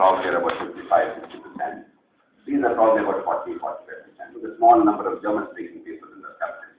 probably are about 55-60%. These are probably about 40-45%. With a small number of German-speaking people in the capital,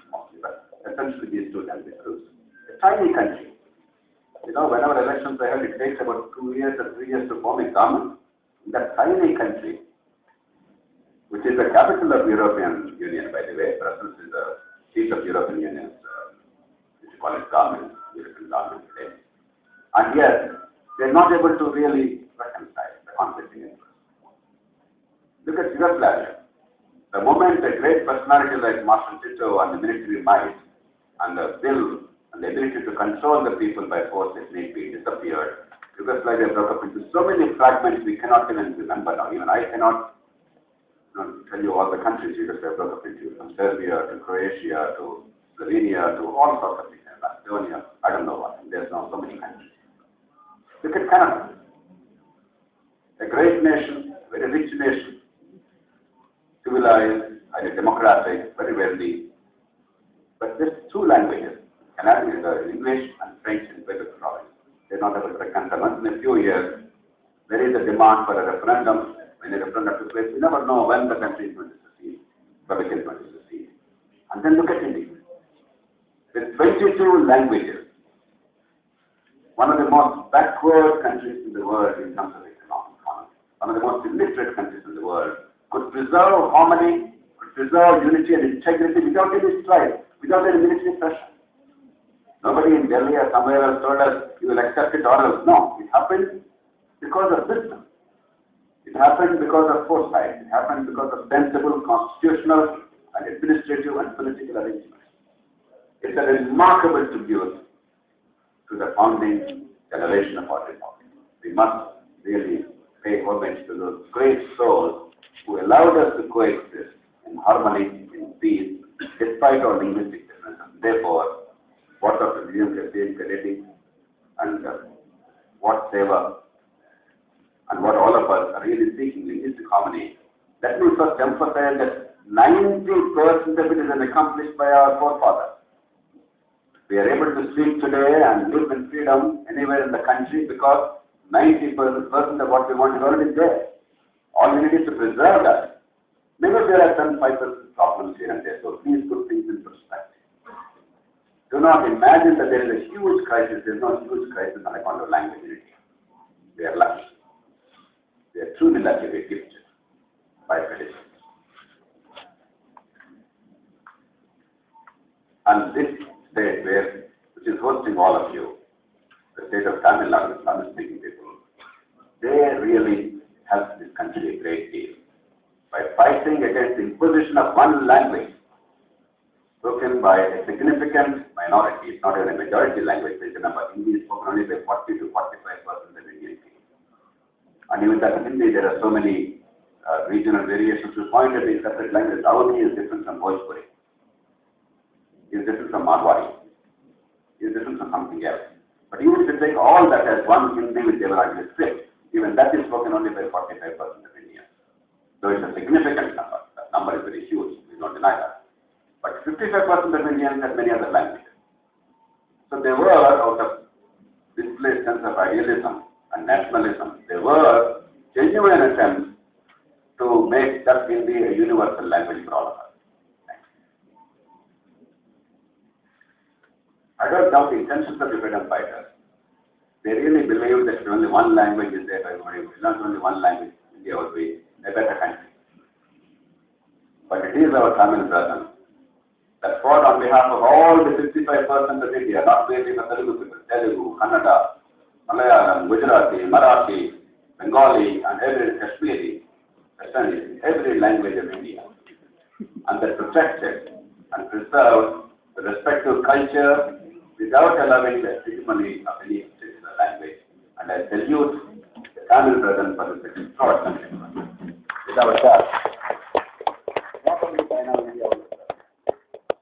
mostly, but essentially these two language groups. A tiny country. Whenever elections are held, it takes about 2 years or 3 years to form a government. In that tiny country, which is the capital of European Union, by the way, Brussels is the seat of European Union's, if you call it government, European government today. And yet, they're not able to really reconcile the conflicting interests. Look at Yugoslavia. The moment a great personality like Marshal Tito and the military might and the will and the ability to control the people by force if need be disappeared, Yugoslavia broke up into so many fragments we cannot even remember now. Even I cannot tell you all the countries Yugoslavia broke up into, from Serbia to Croatia to Slovenia to all sorts of things, Macedonia, I don't know what. There's now so many countries. Look at Canada. A great nation, very rich nation, civilized, highly democratic, very wealthy. But just two languages. Canadian is English and French in Quebec province. They're not able to reconcile. Once in a few years, there is a demand for a referendum. When a referendum takes place, we never know when the country is going to secede, Quebec is going to secede. And then look at India. With 22 languages, one of the most backward countries in the world in terms of economy, one of the most illiterate countries in the world, could preserve harmony, could preserve unity and integrity without any strife, without any military pressure. Nobody in Delhi or somewhere else told us, you will accept it or else. No, it happened because of wisdom. It happened because of foresight. It happened because of sensible, constitutional, and administrative and political arrangements. It's a remarkable tribute to the founding generation of our republic. We must really pay homage to those great souls who allowed us to coexist in harmony, in peace, despite our linguistic differences. Therefore, what Dr. Kadeti and what Seva and what all of us are really seeking linguistic harmony, let me first emphasize that 90% of it is accomplished by our forefathers. We are able to speak today and live in freedom anywhere in the country because 90% of what we want is already there. All we need is to preserve that. Maybe there are some 5% problems here and there, so please put things in perspective. Do not imagine that there is a huge crisis. There is no huge crisis on account of language in India. We are lucky. We are truly lucky. We are gifted by tradition. And this state which is hosting all of you, the state of Tamil Nadu, Tamil-speaking people, they really helped this country a great deal by fighting against the imposition of one language spoken by a significant minority. It's not even a majority language. There's a number. Hindi is spoken only by 40 to 45% of Indian people. And even that in Hindi, there are so many regional variations. We find that in separate languages, Awadhi is different from Bhojpuri. Is different from Marwari. Is different from something else. But even if you take all that as one Hindi with Devanagari script, even that is spoken only by 45% of Indians. So it's a significant number. That number is very huge. We don't deny that. But 55% of Indians have many other languages. So they were, out of displaced sense of idealism and nationalism, they were genuine attempts to make that Hindi a universal language for all of us. I don't doubt the intentions of the freedom fighters. They really believe that if only one language is there, if not only one language, India would be a better country. But it is our Tamil brethren that fought on behalf of all the 55% of India, not merely the Telugu people, Telugu, Kannada, Malayalam, Gujarati, Marathi, Bengali, and every Kashmiri, every language of India. And they protected and preserved the respective culture without allowing the hegemony of any particular language. And I salute the Tamil brethren for this extraordinary effort. Without that, not only China and India would have done.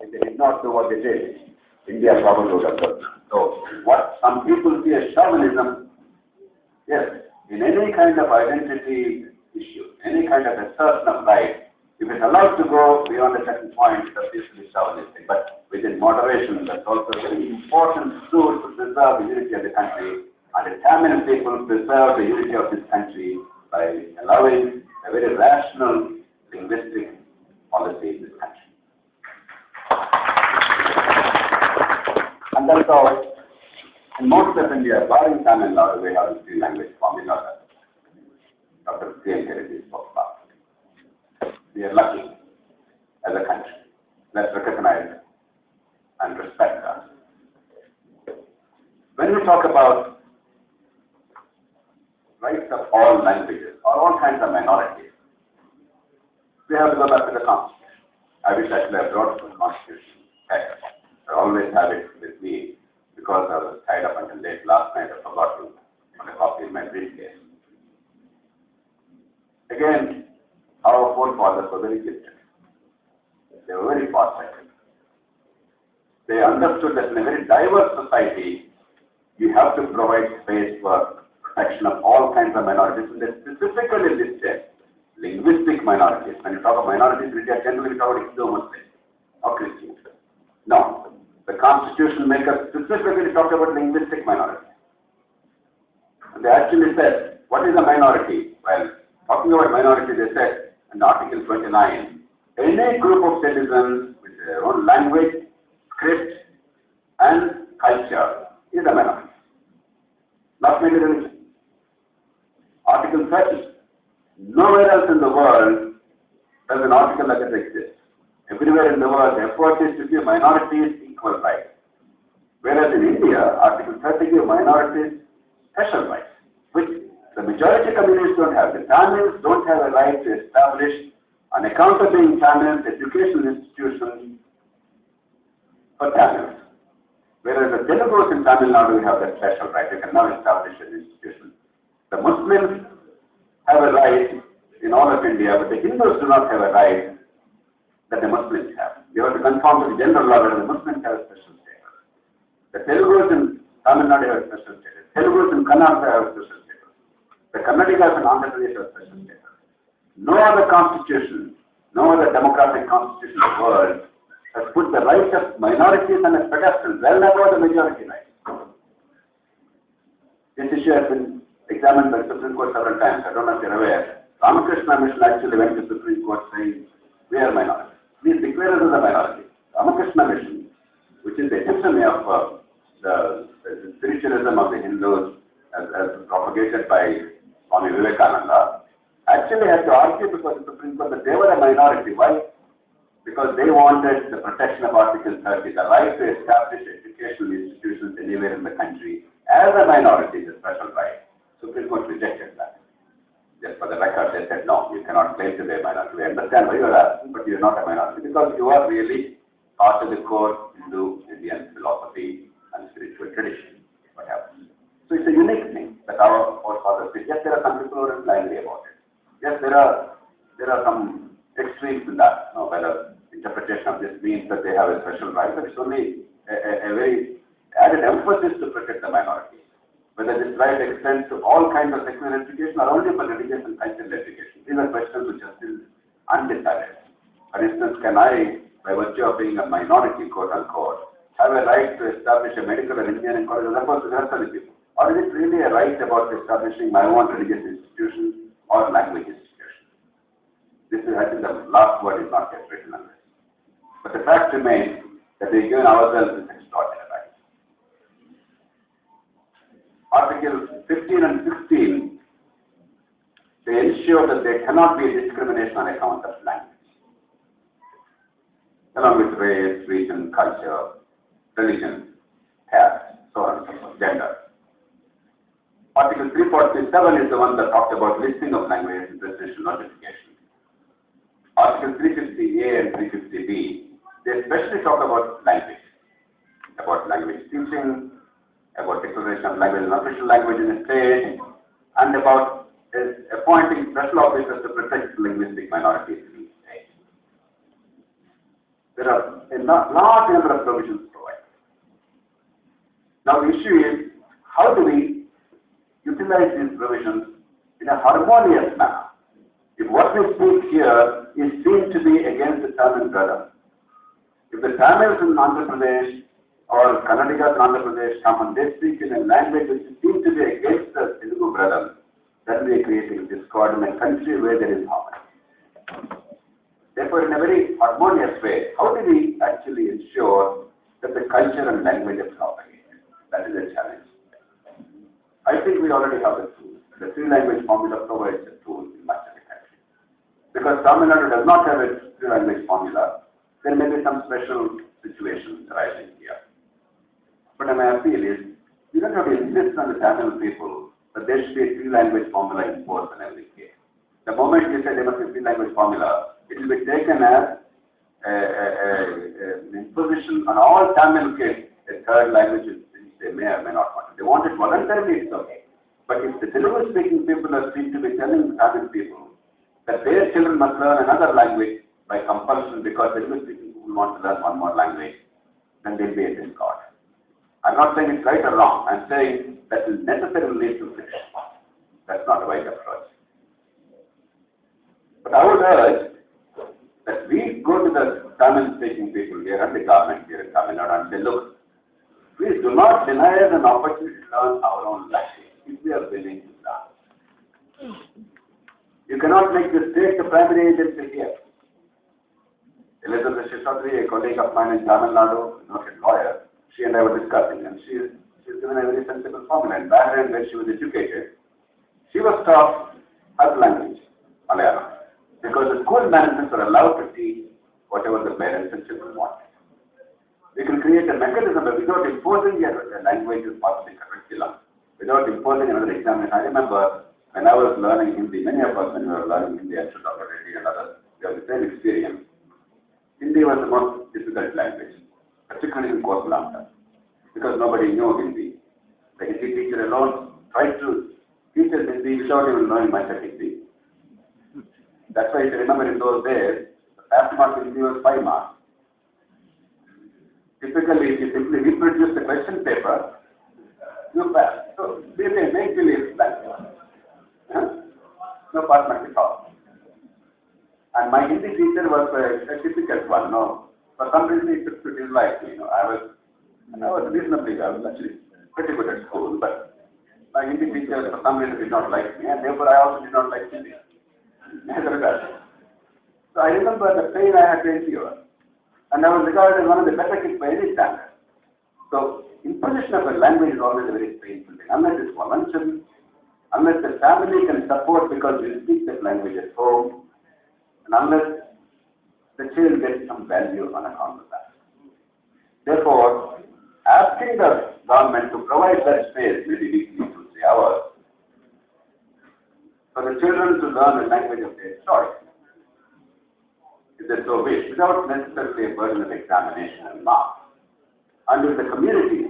If they did not do what they did, India probably would have done. So, what some people see as chauvinism, yes, in any kind of identity issue, any kind of assertion of right, if it's allowed to go beyond a certain point, that is to be chauvinistic. But within moderation, that's also a very important tool to preserve the unity of the country and the Tamil people preserve the unity of this country by allowing a very rational linguistic policy in this country. And that's how, in most of India, barring Tamil Nadu, we have the three language formula that Dr. C.N. Kennedy spoke about. We are lucky as a country. Let's recognize and respect that. When we talk about rights of all languages or all kinds of minorities, we have to go back to the Constitution. I wish actually I brought the Constitution text. I always have it with me because I was tied up until late last night. I forgot to put a copy in my briefcase. Again, our forefathers were very gifted. They were very foresighted. They understood that in a very diverse society, you have to provide space for protection of all kinds of minorities. And they specifically listed linguistic minorities. When you talk of minorities in India, generally we talk about Hindu Muslims or Christians. No. The Constitution makers specifically talked about linguistic minorities. And they actually said, what is a minority? Well, talking about minority, they said in Article 29, any group of citizens with their own language, script, and culture is a minority. Not merely religion. Article 30. Nowhere else in the world does an article like this exist. Everywhere in the world, the effort is to give minorities equal rights. Whereas in India, Article 30 gives minorities special rights, which the majority communities don't have. The Tamils don't have a right to establish, on account of being Tamils, educational institutions for Tamils. Whereas the Telugus in Tamil Nadu have that special right. They can now establish an institution. The Muslims have a right in all of India, but the Hindus do not have a right that the Muslims have. They have to conform to the general law where the Muslims have a special status. The Telugus in Tamil Nadu have a special status. Telugus in Karnataka have a special status. The Kannadigas in Andhra Pradesh have a special status. No other constitution, no other democratic constitution in the world has put the rights of minorities on a pedestal well above the majority rights. This issue has been examined by the Supreme Court several times. I don't know if you're aware. Ramakrishna Mission actually went to the Supreme Court saying, we are minorities. Please declare us as a minority. Ramakrishna Mission, which is the epitome of the spiritualism of the Hindus as propagated by Swami Vivekananda, actually had to argue before the Supreme Court that they were a minority. Why? Because they wanted the protection of Article 30, the right to establish educational institutions anywhere in the country as a minority, the special right. Supreme Court rejected that. Just for the record, they said, no, you cannot claim to be a minority. We understand why you are asking, but you are not a minority because you are really part of the core Hindu Indian philosophy and spiritual tradition. What happens? So it's a unique thing that our forefathers did. Yes, there are some people who are blindly about it. Yes, there are some extremes in that. Whether interpretation of this means that they have a special right, but it's only a very added emphasis to protect the minority. Whether this right extends to all kinds of secular education or only for religious and cultural education. These are questions which are still undecided. For instance, can I, by virtue of being a minority, quote unquote, have a right to establish a medical or engineering college as opposed to the rest of the people? Or is it really a right about establishing my own religious institution or language institution? This is, I think, the last word is not yet written on this. But the fact remains that we've given ourselves this extraordinary right. Articles 15 and 16, they ensure that there cannot be a discrimination on account of language, along with race, region, culture, religion, caste, so on and so forth, gender. Article 347 is the one that talks about listing of languages in presidential notification. Article 350A and 350B, they especially talk about language teaching, about declaration of language and official language in a state, and about appointing special officers to protect linguistic minorities in each state. There are a large number of provisions provided. Now the issue is, how do we utilize these provisions in a harmonious manner? If what we speak here is seen to be against the Tamil brother, if the Tamils in Andhra Pradesh or Kannadigas in Andhra Pradesh come and they speak in a language which seems to be against the Telugu brothers, then we are creating discord in a country where there is harmony. Therefore, in a very harmonious way, how do we actually ensure that the culture and language are propagated? That is a challenge. I think we already have the tools. The three-language formula provides a tool in much of the country. Because Tamil Nadu does not have a three-language formula, there may be some special situations arising here. But my appeal is, you don't have to insist on the Tamil people that there should be a three-language formula in force in every case. The moment you say there must be a three-language formula, it will be taken as an imposition on all Tamil kids, a third language which they may or may not want. If they want it voluntarily, it's okay. But if the Telugu-speaking people are seen to be telling the Tamil people that their children must learn another language by compulsion because Telugu-speaking people want to learn one more language, then they'll be a discord. I'm not saying it's right or wrong. I'm saying that will necessarily lead to friction. That's not a right approach. But I would urge that we go to the Tamil-speaking people here and the government here in Tamil Nadu and say, look, please do not deny us an opportunity to learn our own language if we are willing to learn. You cannot make the state the primary agency here. Elizabeth Shishotri, a colleague of mine in Tamil Nadu, a noted lawyer, she and I were discussing, and she's given a very sensible formula. In Bahrain, where she was educated, she was taught her language, Malayalam, because the school managements are allowed to teach whatever the parents and children want. We can create a mechanism without imposing a language as part of the curriculum, without imposing another examination. I remember when I was learning Hindi, many of us when we were learning Hindi, Dr. Reddy and others, we have the same experience. Hindi was the most difficult language, particularly in Kotlanta, because nobody knew Hindi. The Hindi teacher alone tried to teach us Hindi without even knowing much of Hindi. That's why, if you remember in those days, the pass mark in Hindi was 5 marks. Typically, if you simply reproduce the question paper, you pass. So, they say, make believe language. No pass mark at all. And my Hindi teacher was a difficult one. No, for some reason he took to dislike me. I was reasonably, I was actually pretty good at school, but my Hindi teacher for some reason did not like me, and therefore I also did not like Hindi. So I remember the pain I had to endure, and I was regarded as one of the better kids by any standard. So imposition of a language is always a very painful thing, unless it's voluntary, unless the family can support because you speak that language at home, and unless the child gets some value on account of that. Therefore, asking the government to provide that space, maybe weekly 2-3 hours, for the children to learn the language of their choice, if they so wish, without necessarily a burden of examination and marks. And with the community,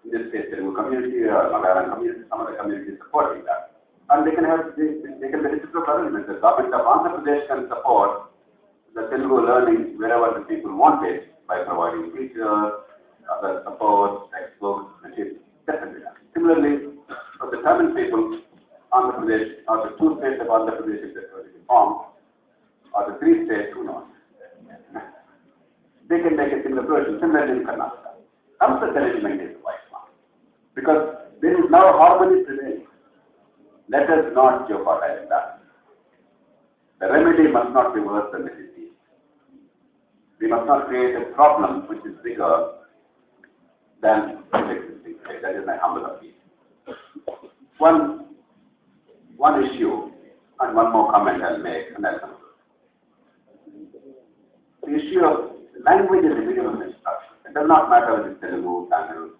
in this case, the Telugu community or Malayalam community, some other communities supporting that, and they can be reciprocal arrangements. The government of Andhra Pradesh can support the Telugu learning wherever the people want it by providing teachers, other support, textbooks, materials. Definitely. Similarly, for the Tamil people, Andhra Pradesh, or the 2 states of Andhra Pradesh, if they were formed, or the 3 states, who knows? They can make a similar provision. Similarly in Karnataka. Some such arrangement is the right one. Because there is now harmony prevailing. Let us not jeopardize that. The remedy must not be worse than the disease. We must not create a problem which is bigger than the existing state. That is my humble appeal. One issue and one more comment I'll make and I'll conclude. The issue of language is a medium of instruction. It does not matter whether it's Telugu, Tamil,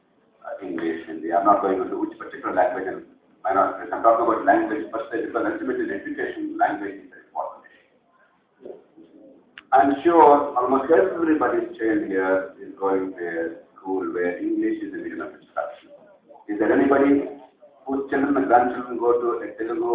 English, Hindi. I'm not going into which particular language and minorities. I'm talking about language per se because ultimately in education, language is an important issue. I'm sure almost everybody's child here is going to a school where English is a medium of instruction. Is there anybody whose children and grandchildren go to a Telugu